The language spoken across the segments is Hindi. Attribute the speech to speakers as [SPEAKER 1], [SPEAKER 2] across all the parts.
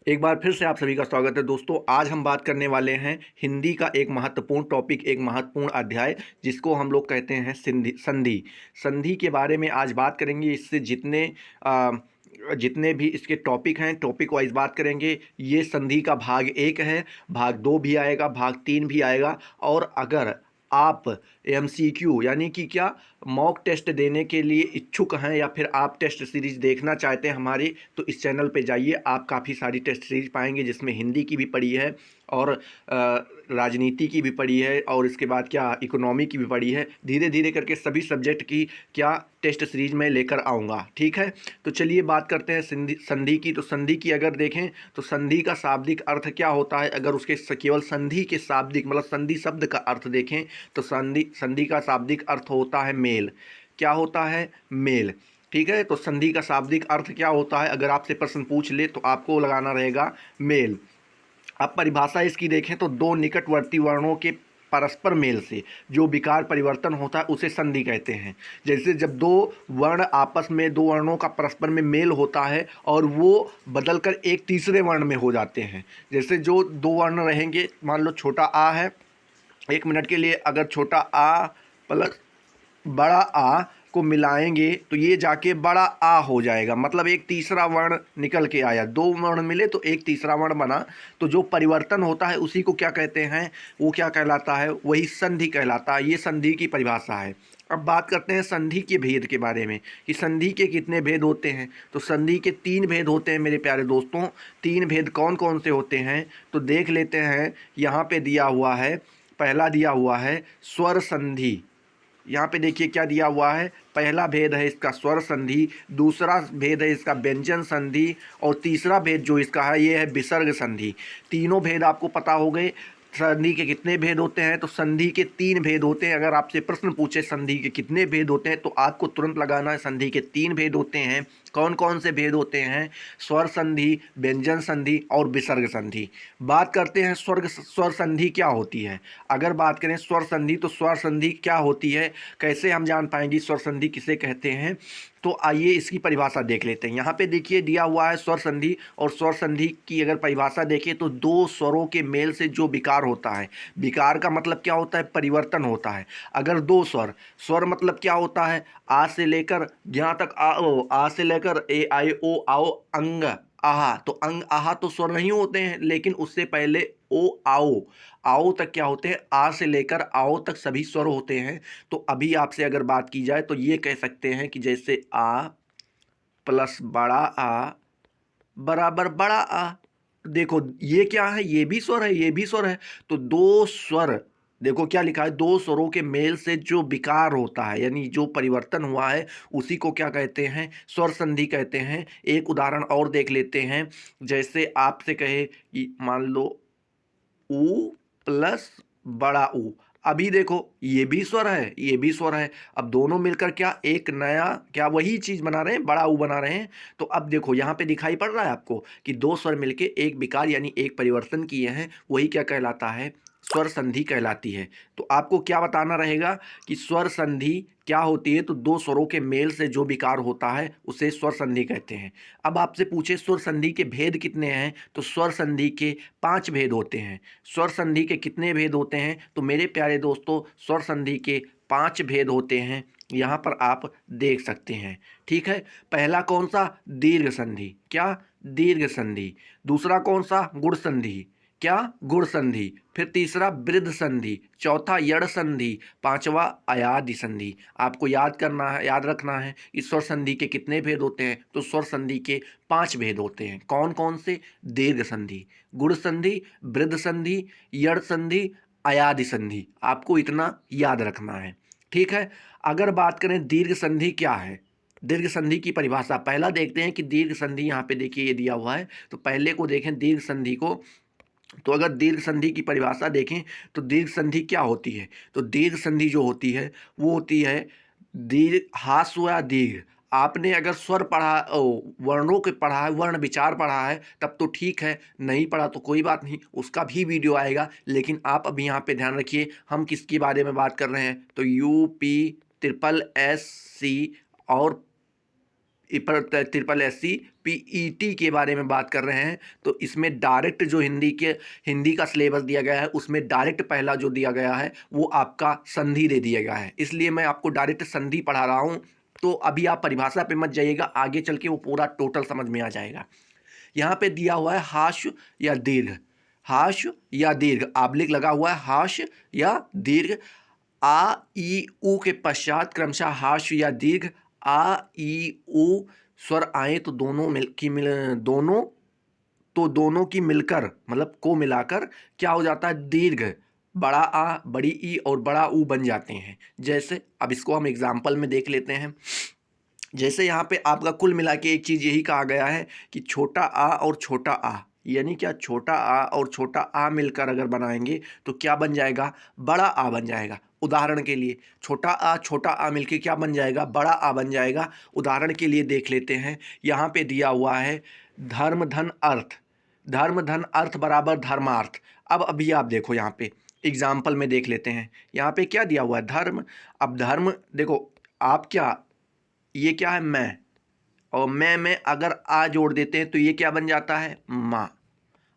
[SPEAKER 1] एक बार फिर से आप सभी का स्वागत है दोस्तों। आज हम बात करने वाले हैं हिंदी का एक महत्वपूर्ण टॉपिक, एक महत्वपूर्ण अध्याय जिसको हम लोग कहते हैं संधि। संधि संधि के बारे में आज बात करेंगे। इससे जितने भी इसके टॉपिक हैं, टॉपिक वाइज बात करेंगे। ये संधि का भाग 1 है, भाग 2 भी आएगा, भाग 3 भी आएगा। और अगर आप एमसीक्यू यानी कि क्या मॉक टेस्ट देने के लिए इच्छुक हैं या फिर आप टेस्ट सीरीज देखना चाहते हैं हमारी, तो इस चैनल पे जाइए। आप काफ़ी सारी टेस्ट सीरीज पाएंगे जिसमें हिंदी की भी पड़ी है और राजनीति की भी पड़ी है और इसके बाद क्या इकोनॉमी की भी पड़ी है। धीरे धीरे करके सभी सब्जेक्ट की क्या टेस्ट सीरीज में लेकर आऊँगा, ठीक है। तो चलिए बात करते हैं संधि की। तो संधि की अगर देखें तो संधि का शाब्दिक अर्थ क्या होता है। अगर उसके केवल संधि के शाब्दिक मतलब संधि शब्द का अर्थ देखें तो संधि का शाब्दिक अर्थ होता है मेल। क्या होता है? मेल। ठीक है। तो संधि का शाब्दिक अर्थ क्या होता है, अगर आपसे प्रश्न पूछ ले तो आपको लगाना रहेगा मेल। अब परिभाषा इसकी देखें तो दो निकटवर्ती वर्णों के परस्पर मेल से जो विकार परिवर्तन होता है उसे संधि कहते हैं। जैसे जब दो वर्ण आपस में, दो वर्णों का परस्पर में मेल होता है और वो बदलकर एक तीसरे वर्ण में हो जाते हैं। जैसे जो दो वर्ण रहेंगे, मान लो छोटा आ है, एक मिनट के लिए अगर छोटा आ प्लस बड़ा आ को मिलाएंगे तो ये जाके बड़ा आ हो जाएगा। मतलब एक तीसरा वर्ण निकल के आया, दो वर्ण मिले तो एक तीसरा वर्ण बना। तो जो परिवर्तन होता है उसी को क्या कहते हैं, वो क्या कहलाता है, वही संधि कहलाता है। ये संधि की परिभाषा है। अब बात करते हैं संधि के भेद के बारे में कि संधि के कितने भेद होते हैं। तो संधि के 3 भेद होते हैं मेरे प्यारे दोस्तों। 3 भेद कौन कौन से होते हैं तो देख लेते हैं। यहाँ पे दिया हुआ है, पहला दिया हुआ है स्वर संधि। यहाँ पे देखिए क्या दिया हुआ है, पहला भेद है इसका स्वर संधि, दूसरा भेद है इसका व्यंजन संधि और तीसरा भेद जो इसका है ये है विसर्ग संधि। तीनों भेद आपको पता हो गए। संधि के कितने भेद होते हैं तो संधि के 3 भेद होते हैं। अगर आपसे प्रश्न पूछे संधि के कितने भेद होते हैं तो आपको तुरंत लगाना है संधि के 3 भेद होते हैं। कौन कौन से भेद होते हैं? स्वर संधि, व्यंजन संधि और विसर्ग संधि। बात करते हैं स्वर संधि क्या होती है। अगर बात करें स्वर संधि तो स्वर संधि क्या होती है, कैसे हम जान पाएंगे स्वर संधि किसे कहते हैं, तो आइए इसकी परिभाषा देख लेते हैं। यहाँ पे देखिए दिया हुआ है स्वर संधि, और स्वर संधि की अगर परिभाषा देखें तो दो स्वरों के मेल से जो विकार होता है। विकार का मतलब क्या होता है? परिवर्तन होता है। अगर दो स्वर, स्वर मतलब क्या होता है? आ से लेकर जहाँ तक आ से लेकर ए आई ओ आओ अंग आहा, तो अंग आहा तो स्वर नहीं होते हैं, लेकिन उससे पहले ओ आओ, आओ तक क्या होते हैं? आ से लेकर आओ तक सभी स्वर होते हैं। तो अभी आपसे अगर बात की जाए तो ये कह सकते हैं कि जैसे आ प्लस बड़ा आ बराबर बड़ा आ। देखो ये क्या है, ये भी स्वर है, ये भी स्वर है। तो दो स्वर, देखो क्या लिखा है, दो स्वरों के मेल से जो विकार होता है यानी जो परिवर्तन हुआ है उसी को क्या कहते हैं? स्वर संधि कहते हैं। एक उदाहरण और देख लेते हैं। जैसे आपसे कहे कि मान लो ऊ प्लस बड़ा ऊ, अभी देखो ये भी स्वर है, ये भी स्वर है। अब दोनों मिलकर क्या एक नया, क्या वही चीज बना रहे हैं, बड़ा ऊ बना रहे हैं। तो अब देखो यहाँ पे दिखाई पड़ रहा है आपको कि दो स्वर मिलके एक विकार यानी एक परिवर्तन किए हैं, वही क्या कहलाता है? स्वर संधि कहलाती है। तो आपको क्या बताना रहेगा कि स्वर संधि क्या होती है, तो दो स्वरों के मेल से जो विकार होता है उसे स्वर संधि कहते हैं। अब आपसे पूछे स्वर संधि के भेद कितने हैं, तो स्वर संधि के 5 भेद होते हैं। स्वर संधि के कितने भेद होते हैं तो मेरे प्यारे दोस्तों स्वर संधि के 5 भेद होते हैं। यहाँ पर आप देख सकते हैं, ठीक है। पहला कौन सा? दीर्घ संधि। क्या? दीर्घ संधि। दूसरा कौन सा? गुण संधि। क्या? गुण संधि। फिर तीसरा वृद्ध संधि, चौथा यड़ संधि, पांचवा अयादि संधि। आपको याद करना है, याद रखना है इस स्वर संधि के कितने भेद होते हैं, तो स्वर संधि के 5 भेद होते हैं। कौन कौन से? दीर्घ संधि, गुण संधि, वृद्ध संधि, यड़ संधि, अयादि संधि। आपको इतना याद रखना है, ठीक है। अगर बात करें दीर्घ संधि क्या है, दीर्घ संधि की परिभाषा पहला देखते हैं कि दीर्घ संधि, यहाँ पे देखिए ये दिया हुआ है, तो पहले को देखें दीर्घ संधि को। तो अगर दीर्घ संधि की परिभाषा देखें तो दीर्घ संधि क्या होती है, तो दीर्घ संधि जो होती है वो होती है दीर्घ, हास्व या दीर्घ। आपने अगर स्वर पढ़ा, वर्णों के पढ़ा है, वर्ण विचार पढ़ा है तब तो ठीक है, नहीं पढ़ा तो कोई बात नहीं, उसका भी वीडियो आएगा। लेकिन आप अभी यहाँ पे ध्यान रखिए हम किसके बारे में बात कर रहे हैं, तो यूपी ट्रिपल एस सी और ट्रिपल एस सी पीईटी के बारे में बात कर रहे हैं, तो इसमें डायरेक्ट जो हिंदी का सिलेबस दिया गया है उसमें डायरेक्ट पहला जो दिया गया है वो आपका संधि दे दिया गया है, इसलिए मैं आपको डायरेक्ट संधि पढ़ा रहा हूँ। तो अभी आप परिभाषा पे मत जाइएगा, आगे चल के वो पूरा टोटल समझ में आ जाएगा। यहाँ पे दिया हुआ है हास्य या दीर्घ, हास्य या दीर्घ, आबलिक लगा हुआ है, हास्य या दीर्घ, आ ई उ के पश्चात क्रमशः हास्य या दीर्घ आ ई उ स्वर आए तो दोनों की मिलकर मतलब को मिलाकर क्या हो जाता है, दीर्घ, बड़ा आ बड़ी ई और बड़ा ऊ बन जाते हैं। जैसे अब इसको हम एग्जाम्पल में देख लेते हैं। जैसे यहाँ पे आपका कुल मिला के एक चीज़ यही कहा गया है कि छोटा आ और छोटा आ, यानी क्या, छोटा आ और छोटा आ मिलकर अगर बनाएंगे तो क्या बन जाएगा, बड़ा आ बन जाएगा। उदाहरण के लिए छोटा आ मिलके क्या बन जाएगा, बड़ा आ बन जाएगा। उदाहरण के लिए देख लेते हैं, यहाँ पे दिया हुआ है धर्म धन अर्थ, धर्म धन अर्थ बराबर धर्मार्थ। अब अभी आप देखो यहाँ पे एग्जाम्पल में देख लेते हैं, यहाँ पे क्या दिया हुआ है, धर्म। अब धर्म देखो, आप क्या, ये क्या है, मैं, और मैं में अगर आ जोड़ देते हैं तो ये क्या बन जाता है, माँ।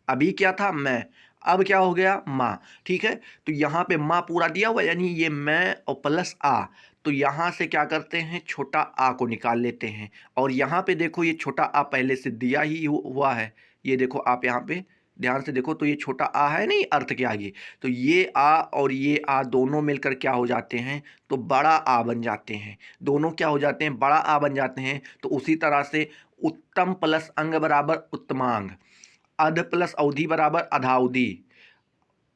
[SPEAKER 1] अभी क्या था, मैं, अब क्या हो गया, माँ। ठीक है, तो यहाँ पे माँ पूरा दिया हुआ, यानी ये मैं और प्लस आ, तो यहाँ से क्या करते हैं, छोटा आ को निकाल लेते हैं। और यहाँ पे देखो ये छोटा आ पहले से दिया ही हुआ है, ये देखो आप यहाँ पे ध्यान से देखो तो ये छोटा आ है नहीं अर्थ के आगे, तो ये आ और ये आ दोनों मिलकर क्या हो जाते हैं, तो बड़ा आ बन जाते हैं। दोनों क्या हो जाते हैं, बड़ा आ बन जाते हैं। तो उसी तरह से उत्तम प्लस अंग बराबर उत्तमांग, अध प्लस अवधि बराबर अधावधि,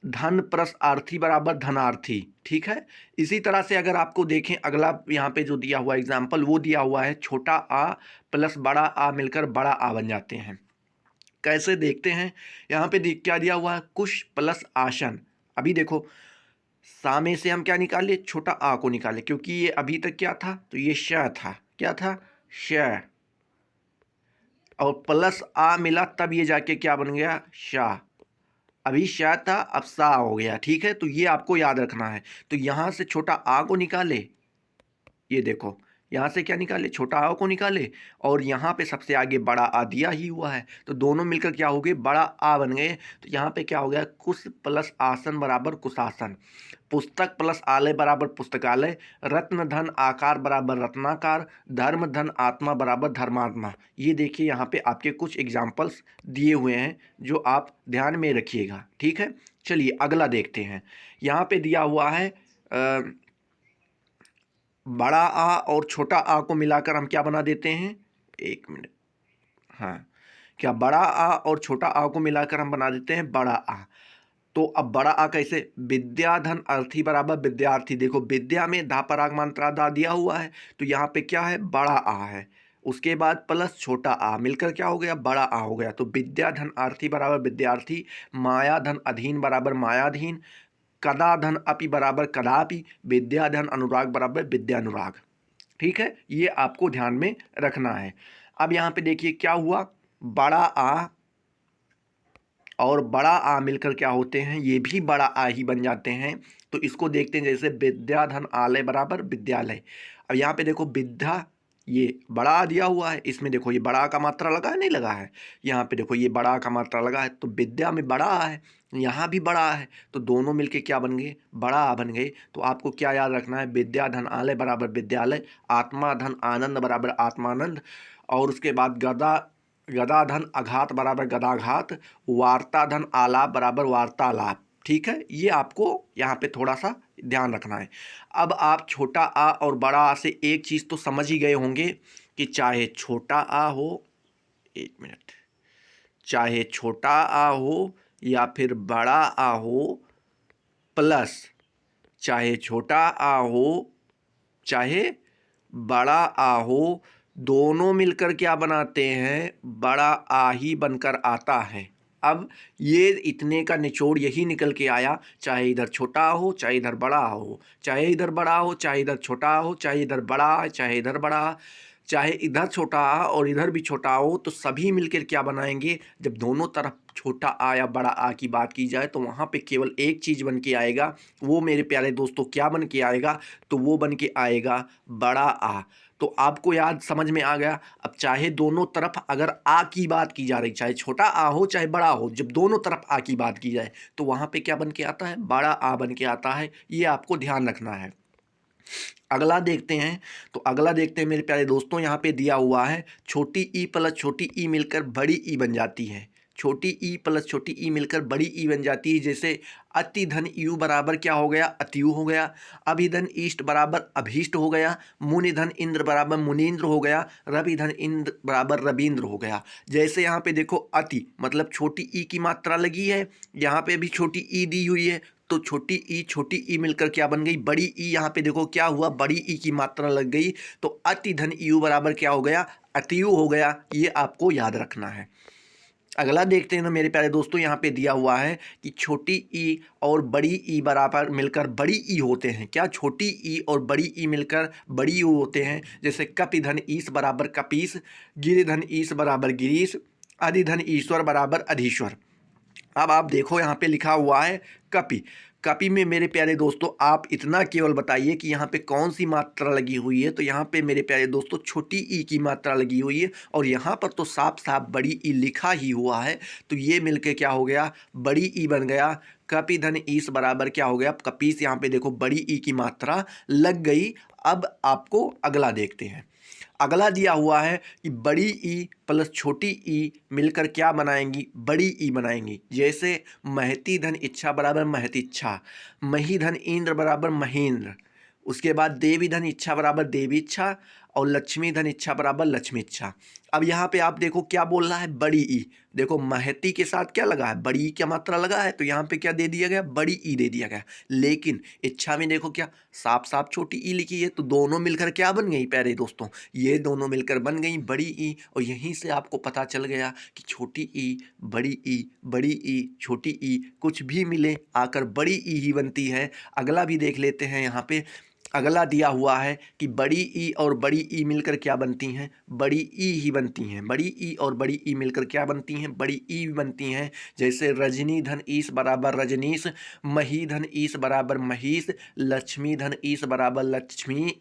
[SPEAKER 1] धन प्लस आर्थी बराबर धनार्थी। ठीक है, इसी तरह से अगर आपको देखें अगला यहाँ पे जो दिया हुआ एग्जाम्पल वो दिया हुआ है, छोटा आ प्लस बड़ा आ मिलकर बड़ा आ बन जाते हैं। कैसे देखते हैं, यहाँ पे क्या दिया हुआ है, कुश प्लस आसन। अभी देखो सा में से हम क्या निकाले, छोटा आ को निकाले, क्योंकि ये अभी तक क्या था, तो ये श था, क्या था, श, और प्लस आ मिला तब ये जाके क्या बन गया, शा। अभी श था अब सा हो गया। ठीक है, तो ये आपको याद रखना है। तो यहाँ से छोटा आ को निकाले, ये देखो यहाँ से क्या निकाले, छोटा आ को निकाले, और यहाँ पे सबसे आगे बड़ा आ दिया ही हुआ है, तो दोनों मिलकर क्या हो गए, बड़ा आ बन गए। तो यहाँ पे क्या हो गया, कुश प्लस आसन बराबर कुशासन, पुस्तक प्लस आलय बराबर पुस्तकालय, रत्न धन आकार बराबर रत्नाकार, धर्म धन आत्मा बराबर धर्मात्मा। ये देखिए यहाँ पे आपके कुछ एग्जाम्पल्स दिए हुए हैं जो आप ध्यान में रखिएगा। ठीक है, चलिए अगला देखते हैं। यहाँ पे दिया हुआ है बड़ा आ और छोटा आ को मिलाकर हम क्या बना देते हैं, एक मिनट, हाँ, क्या, बड़ा आ और छोटा आ को मिलाकर हम बना देते हैं बड़ा आ। तो अब बड़ा आ कैसे, विद्या धन अर्थी बराबर विद्यार्थी। देखो विद्या में धा पराग मात्रा दा दिया हुआ है, तो यहाँ पे क्या है, बड़ा आ है, उसके बाद प्लस छोटा आ मिलकर क्या हो गया, बड़ा आ हो गया। तो विद्या धन अर्थी बराबर विद्यार्थी, माया धन अधीन बराबर मायाधीन, कदा धन अपि बराबर कदापि, विद्या धन अनुराग बराबर विद्यानुराग। ठीक है, ये आपको ध्यान में रखना है। अब यहाँ पे देखिए क्या हुआ, बड़ा आ और बड़ा आ मिलकर क्या होते हैं, ये भी बड़ा आ ही बन जाते हैं। तो इसको देखते हैं, जैसे विद्या धन आलय बराबर विद्यालय। अब यहाँ पे देखो विद्या, ये बड़ा आ दिया हुआ है, इसमें देखो ये बड़ा का मात्रा लगा है, नहीं लगा है, यहाँ पे देखो ये बड़ा का मात्रा लगा है, तो विद्या में बड़ा आ है, यहाँ भी बड़ा है, तो दोनों मिलके क्या बन गए, बड़ा आ बन गए। तो आपको क्या याद रखना है, विद्या धन आलय बराबर विद्यालय, आत्मा धन आनंद बराबर आत्मानंद, और उसके बाद गदा धन अघात बराबर गदाघात, वार्ता धन आलाप बराबर वार्तालाप। ठीक है, ये आपको यहाँ पे थोड़ा सा ध्यान रखना है। अब आप छोटा आ और बड़ा आ से एक चीज़ तो समझ ही गए होंगे कि चाहे छोटा आ हो, एक मिनट, चाहे छोटा आ हो या फिर बड़ा आ हो, प्लस चाहे छोटा आ हो चाहे बड़ा आ हो, दोनों मिलकर क्या बनाते हैं, बड़ा आ ही बनकर आता है। अब ये इतने का निचोड़ यही निकल के आया, चाहे इधर छोटा हो चाहे इधर बड़ा हो, चाहे इधर बड़ा हो चाहे इधर छोटा हो, चाहे इधर बड़ा चाहे इधर बड़ा, चाहे इधर छोटा और इधर भी छोटा हो, तो सभी मिलकर क्या बनाएंगे, जब दोनों तरफ छोटा आ या बड़ा आ की बात की जाए तो वहाँ पे केवल एक चीज़ बन के आएगा। वो मेरे प्यारे दोस्तों क्या बन के आएगा, तो वो बन के आएगा बड़ा आ। तो आपको याद समझ में आ गया। अब चाहे दोनों तरफ अगर आ की बात की जा रही, चाहे छोटा आ हो चाहे बड़ा हो, जब दोनों तरफ आ की बात की जाए तो वहाँ पे क्या बन के आता है, बड़ा आ बन के आता है। ये आपको ध्यान रखना है। अगला देखते हैं, तो अगला देखते हैं मेरे प्यारे दोस्तों, यहाँ पे दिया हुआ है छोटी ई प्लस छोटी ई मिलकर बड़ी ई बन जाती है। छोटी ई प्लस छोटी ई मिलकर बड़ी ई बन जाती है। जैसे अति धन यु बराबर क्या हो गया, अतियु हो गया। अभिधन ईष्ट बराबर अभीष्ट हो गया। मुनि धन इंद्र बराबर मुनीन्द्र हो गया। रवि धन इंद्र बराबर रवींद्र हो गया। जैसे यहाँ पे देखो अति मतलब छोटी ई की मात्रा लगी है, यहाँ पे भी छोटी ई दी हुई है, तो छोटी ई मिलकर क्या बन गई, बड़ी ई। यहाँ पे देखो क्या हुआ, बड़ी ई की मात्रा लग गई, तो अति धन यु बराबर क्या हो गया, अतियु हो गया। ये आपको याद रखना है। अगला देखते हैं ना मेरे प्यारे दोस्तों, यहाँ पे दिया हुआ है कि छोटी ई और बड़ी ई बराबर मिलकर बड़ी ई होते हैं। क्या, छोटी ई और बड़ी ई मिलकर बड़ी ई होते हैं। जैसे कपि धन ईश बराबर कपीस, गिरिधन ईश बराबर गिरीश, अधिधन ईश्वर बराबर अधीश्वर। अब आप देखो यहाँ पे लिखा हुआ है कपि। कपि में मेरे प्यारे दोस्तों आप इतना केवल बताइए कि यहाँ पे कौन सी मात्रा लगी हुई है। तो यहाँ पे मेरे प्यारे दोस्तों छोटी ई की मात्रा लगी हुई है, और यहाँ पर तो साफ साफ बड़ी ई लिखा ही हुआ है, तो ये मिलके क्या हो गया, बड़ी ई बन गया। कपि धन ईस बराबर क्या हो गया, कपीस। यहाँ पे देखो बड़ी ई की मात्रा लग गई। अब आपको अगला देखते हैं। अगला दिया हुआ है कि बड़ी ई प्लस छोटी ई मिलकर क्या बनाएंगी, बड़ी ई बनाएंगी। जैसे महती धन इच्छा बराबर महतीच्छा, मही धन इंद्र बराबर महेंद्र, उसके बाद देवी धन इच्छा बराबर देवी इच्छा, और लक्ष्मी धन इच्छा बराबर लक्ष्मी इच्छा। अब यहाँ पे आप देखो क्या बोल रहा है, बड़ी ई। देखो महती के साथ क्या लगा है, बड़ी ई क्या मात्रा लगा है, तो यहाँ पे क्या दे दिया गया, बड़ी ई दे दिया गया। लेकिन इच्छा में देखो क्या साफ साफ छोटी ई लिखी है, तो दोनों मिलकर क्या बन गई प्यारे दोस्तों, ये दोनों मिलकर बन गई बड़ी ई। और यहीं से आपको पता चल गया कि छोटी ई, बड़ी ई, छोटी ई कुछ भी मिले आकर बड़ी ई ही बनती है। अगला भी देख लेते हैं। यहाँ पे अगला दिया हुआ है कि बड़ी ई और बड़ी ई मिलकर क्या बनती हैं, बड़ी ई ही बनती हैं। बड़ी ई और बड़ी ई मिलकर क्या बनती हैं, बड़ी ई बनती हैं। जैसे रजनी धन ईस बराबर रजनीश, मही धन ईस बराबर महीश, लक्ष्मी धन ईस बराबर लक्ष्मी,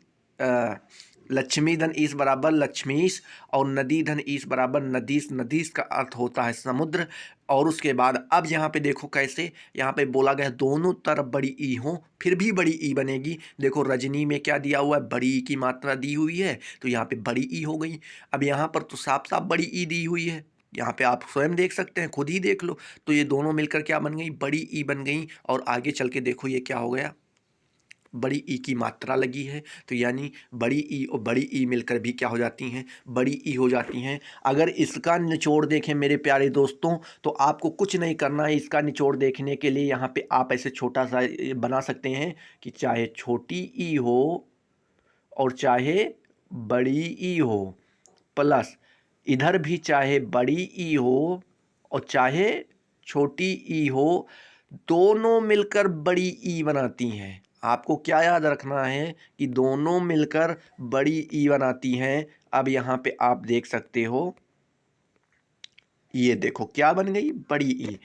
[SPEAKER 1] लक्ष्मी धन ईस बराबर लक्ष्मीश, और नदी धन ईस बराबर नदीश। नदीश का अर्थ होता है समुद्र। और उसके बाद अब यहाँ पे देखो कैसे, यहाँ पे बोला गया दोनों तरफ बड़ी ई हो फिर भी बड़ी ई बनेगी। देखो रजनी में क्या दिया हुआ है, बड़ी ई की मात्रा दी हुई है, तो यहाँ पे बड़ी ई हो गई। अब यहाँ पर तो साफ साफ बड़ी ई दी हुई है, यहाँ पे आप स्वयं देख सकते हैं, खुद ही देख लो। तो ये दोनों मिलकर क्या बन गई, बड़ी ई बन गई। और आगे चल के देखो ये क्या हो गया, बड़ी ई की मात्रा लगी है, तो यानी बड़ी ई और बड़ी ई मिलकर भी क्या हो जाती हैं, बड़ी ई हो जाती हैं। अगर इसका निचोड़ देखें मेरे प्यारे दोस्तों, तो आपको कुछ नहीं करना है। इसका निचोड़ देखने के लिए यहाँ पे आप ऐसे छोटा सा बना सकते हैं कि चाहे छोटी ई हो और चाहे बड़ी ई हो, प्लस इधर भी चाहे बड़ी ई हो और चाहे छोटी ई हो, दोनों मिलकर बड़ी ई बनाती हैं। आपको क्या याद रखना है कि दोनों मिलकर बड़ी ई बनाती हैं। अब यहाँ पे आप देख सकते हो, ये देखो क्या बन गई, बड़ी ई।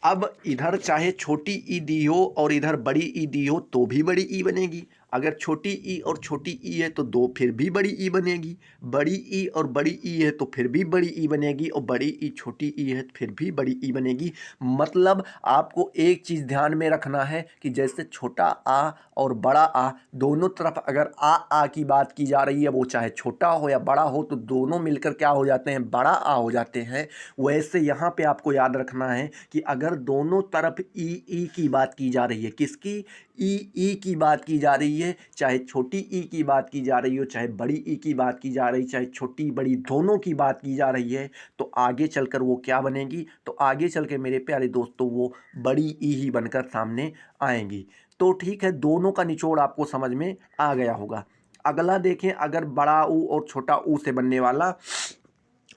[SPEAKER 1] अब इधर चाहे छोटी ई दी हो और इधर बड़ी ई दी हो तो भी बड़ी ई बनेगी। अगर छोटी ई और छोटी ई है तो दो फिर भी बड़ी ई बनेगी। बड़ी ई और बड़ी ई है तो फिर भी बड़ी ई बनेगी, और बड़ी ई छोटी ई है तो फिर भी बड़ी ई बनेगी। मतलब आपको एक चीज़ ध्यान में रखना है कि जैसे छोटा आ और बड़ा आ, दोनों तरफ अगर आ की बात की जा रही है, वो चाहे छोटा हो या बड़ा हो, तो दोनों मिलकर क्या हो जाते हैं, बड़ा आ हो जाते हैं। वैसे यहाँ पे आपको याद रखना है कि अगर दोनों तरफ ई की बात की जा रही है, किसकी, ई की बात की जा रही है, चाहे छोटी ई की बात की जा रही हो, चाहे बड़ी ई की बात की जा रही, चाहे छोटी बड़ी दोनों की बात की जा रही है, तो आगे चलकर वो क्या बनेगी, तो आगे चल के मेरे प्यारे दोस्तों वो बड़ी ई ही बनकर सामने आएंगी। तो ठीक है, दोनों का निचोड़ आपको समझ में आ गया होगा। अगला देखें, अगर बड़ा ऊ और छोटा ऊ से बनने वाला,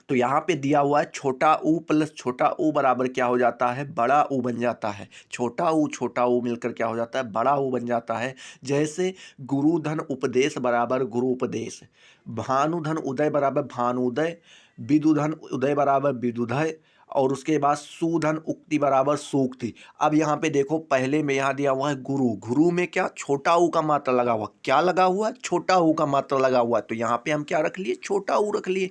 [SPEAKER 1] तो यहाँ पे दिया हुआ है छोटा ऊ प्लस छोटा ऊ बराबर क्या हो जाता है, बड़ा ऊ बन जाता है। छोटा ऊ मिलकर क्या हो जाता है, बड़ा ऊ बन जाता है। जैसे गुरु धन उपदेश बराबर गुरु उपदेश, भानु धन उदय बराबर भानुदय, विदुधन उदय बराबर विदुदय, और उसके बाद सूधन उक्ति बराबर सूक्ति। अब यहाँ पे देखो पहले में यहाँ दिया हुआ है गुरु, गुरु में क्या छोटा ऊ का मात्रा लगा हुआ, क्या लगा हुआ है छोटा ऊ का मात्रा लगा हुआ है, तो यहाँ पे हम क्या रख लिए छोटा ऊ रख लिए।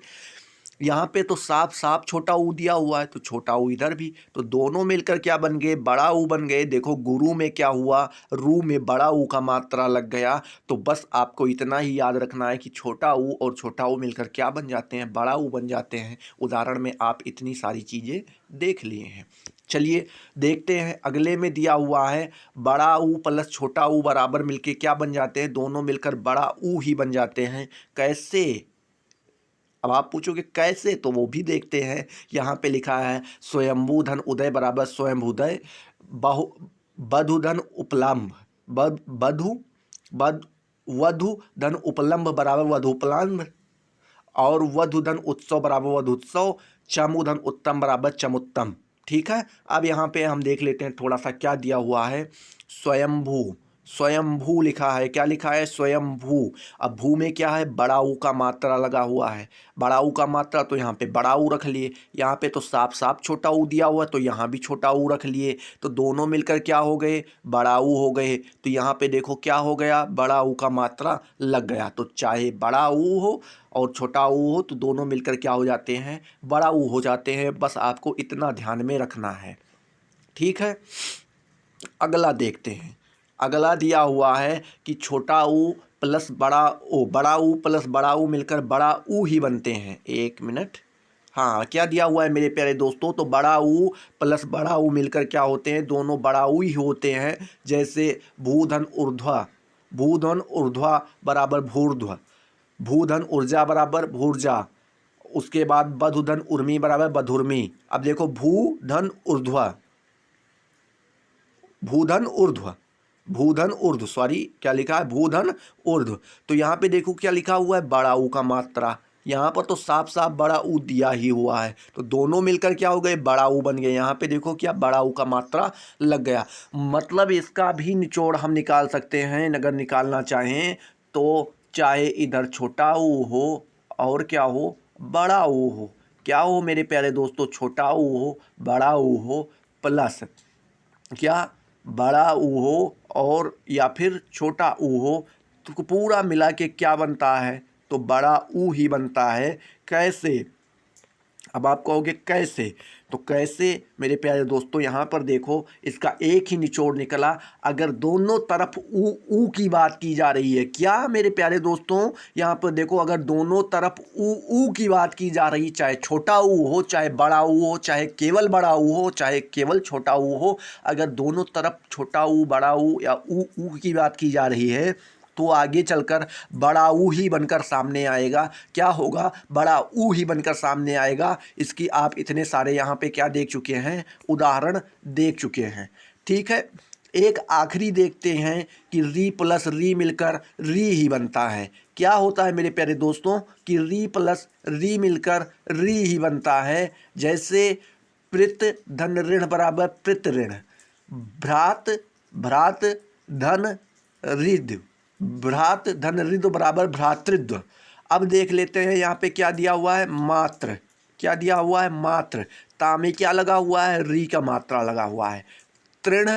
[SPEAKER 1] यहाँ पे तो साफ साफ छोटा ऊ दिया हुआ है तो छोटा ऊ इधर भी, तो दोनों मिलकर क्या बन गए बड़ा ऊ बन गए। देखो गुरु में क्या हुआ, रू में बड़ा ऊ का मात्रा लग गया। तो बस आपको इतना ही याद रखना है कि छोटा ऊ और छोटा ऊ मिलकर क्या बन जाते हैं, बड़ा ऊ बन जाते हैं। उदाहरण में आप इतनी सारी चीज़ें देख लिए हैं। चलिए देखते हैं अगले में दिया हुआ है बड़ा ऊ प्लस छोटा ऊ बराबर मिलके क्या बन जाते हैं, दोनों मिलकर बड़ा ऊ ही बन जाते हैं। कैसे, अब आप पूछोगे कैसे, तो वो भी देखते हैं। यहाँ पे लिखा है स्वयंभू धन उदय बराबर स्वयंभूदय, बहु बधु धन उपलम्भ, बधु बध वधु धन उपलम्भ बराबर वधुपलम्भ, और वधु धन उत्सव बराबर वधुत्सव, चमु धन उत्तम बराबर चमुत्तम। ठीक है, अब यहाँ पे हम देख लेते हैं थोड़ा सा क्या दिया हुआ है। स्वयंभू, स्वयंभू लिखा है, क्या लिखा है स्वयंभू। अब भू में क्या है बड़ा ऊ का मात्रा लगा हुआ है, बड़ा ऊ का मात्रा तो यहाँ पे बड़ा ऊ रख लिए। यहाँ पे तो साफ साफ छोटा ऊ दिया हुआ है तो यहाँ भी छोटा ऊ रख लिए। तो दोनों मिलकर क्या हो गए बड़ा ऊ हो गए। तो यहाँ पे देखो क्या हो गया बड़ा ऊ का मात्रा लग गया। तो चाहे बड़ा ऊ हो और छोटा ऊ हो तो दोनों मिलकर क्या हो जाते हैं बड़ा ऊ हो जाते हैं। बस आपको इतना ध्यान में रखना है। ठीक है, अगला देखते हैं। अगला दिया हुआ है कि छोटा ऊ प्लस बड़ा ओ, बड़ा ऊ प्लस बड़ा ऊ मिलकर बड़ा ऊ ही बनते हैं। एक मिनट, हाँ क्या दिया हुआ है मेरे प्यारे दोस्तों, तो बड़ा ऊ प्लस बड़ा ऊ मिलकर क्या होते हैं, दोनों बड़ा ऊ ही होते हैं। जैसे भूधन ऊर्ध्वा, भूधन ऊर्ध्वा बराबर भूर्ध्व, भूधन ऊर्जा बराबर भूर्जा, उसके बाद बधुधन उर्मी बराबर बधुर्मी। अब देखो भूधन ऊर्ध्वा, भूधन ऊर्ध्व, भूधन ऊर्ध्व, सॉरी क्या लिखा है भूधन ऊर्ध्व। तो यहाँ पे देखो क्या लिखा हुआ है बड़ा ऊ का मात्रा, यहाँ पर तो साफ साफ बड़ा ऊ दिया ही हुआ है तो दोनों मिलकर क्या हो गए बड़ा ऊ बन गए। यहाँ पे देखो क्या बड़ा ऊ का मात्रा लग गया। मतलब इसका भी निचोड़ हम निकाल सकते हैं अगर निकालना चाहें तो, चाहे इधर छोटा ऊ हो और क्या हो बड़ा ऊ हो, क्या हो मेरे प्यारे दोस्तों छोटा ऊ हो बड़ा ऊ हो प्लस क्या बड़ा ऊ हो और या फिर छोटा ऊ हो, तो पूरा मिला के क्या बनता है तो बड़ा ऊ ही बनता है। कैसे, अब आप कहोगे कैसे, तो कैसे मेरे प्यारे दोस्तों यहाँ पर देखो इसका एक ही निचोड़ निकला। अगर दोनों तरफ ऊ की बात की जा रही है, क्या मेरे प्यारे दोस्तों यहाँ पर देखो अगर दोनों तरफ ऊ की बात की जा रही, चाहे छोटा ऊ हो चाहे बड़ा ऊ हो, चाहे केवल बड़ा ऊ हो चाहे केवल छोटा ऊ हो, अगर दोनों तरफ छोटा ऊ बड़ा ऊ या ऊ की बात की जा रही है तो आगे चलकर बड़ा ऊ ही बनकर सामने आएगा। क्या होगा बड़ा ऊ ही बनकर सामने आएगा। इसकी आप इतने सारे यहाँ पे क्या देख चुके हैं उदाहरण देख चुके हैं। ठीक है, एक आखिरी देखते हैं कि री प्लस री मिलकर री ही बनता है। क्या होता है मेरे प्यारे दोस्तों कि री प्लस री मिलकर री ही बनता है। जैसे प्रित धन ऋण बराबर प्रित ऋण, भ्रात भ्रात धन रिद्ध, भ्रात धन रिद्ध बराबर भ्रातृद्व। अब देख लेते हैं यहाँ पे क्या दिया हुआ है मात्र, क्या दिया हुआ है मात्र, ता में क्या लगा हुआ है री का मात्रा लगा हुआ है। तृण,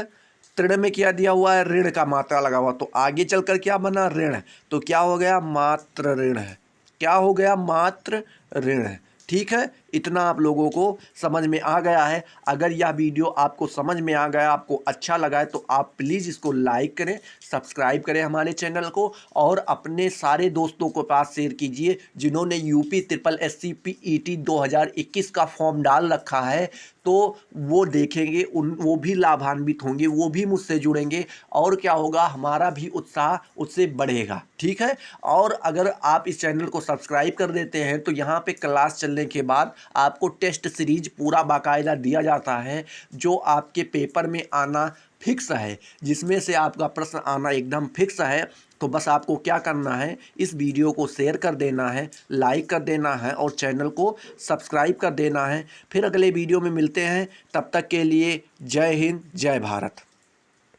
[SPEAKER 1] तृण में क्या दिया हुआ है ऋण का मात्रा लगा हुआ, तो आगे चलकर क्या बना ऋण, तो क्या हो गया मात्र ऋण है, क्या हो गया मात्र ऋण है। ठीक है, इतना आप लोगों को समझ में आ गया है। अगर यह वीडियो आपको समझ में आ गया, आपको अच्छा लगा है तो आप प्लीज़ इसको लाइक करें, सब्सक्राइब करें हमारे चैनल को और अपने सारे दोस्तों के पास शेयर कीजिए जिन्होंने यूपी ट्रिपल एससी पीईटी 2021 का फॉर्म डाल रखा है। तो वो देखेंगे, वो भी लाभान्वित होंगे, वो भी मुझसे जुड़ेंगे और क्या होगा हमारा भी उत्साह उससे बढ़ेगा। ठीक है, और अगर आप इस चैनल को सब्सक्राइब कर देते हैं तो यहाँ पे क्लास चलने के बाद आपको टेस्ट सीरीज पूरा बाकायदा दिया जाता है जो आपके पेपर में आना फिक्स है, जिसमें से आपका प्रश्न आना एकदम फिक्स है। तो बस आपको क्या करना है इस वीडियो को शेयर कर देना है, लाइक कर देना है और चैनल को सब्सक्राइब कर देना है। फिर अगले वीडियो में मिलते हैं, तब तक के लिए जय हिंद जय भारत।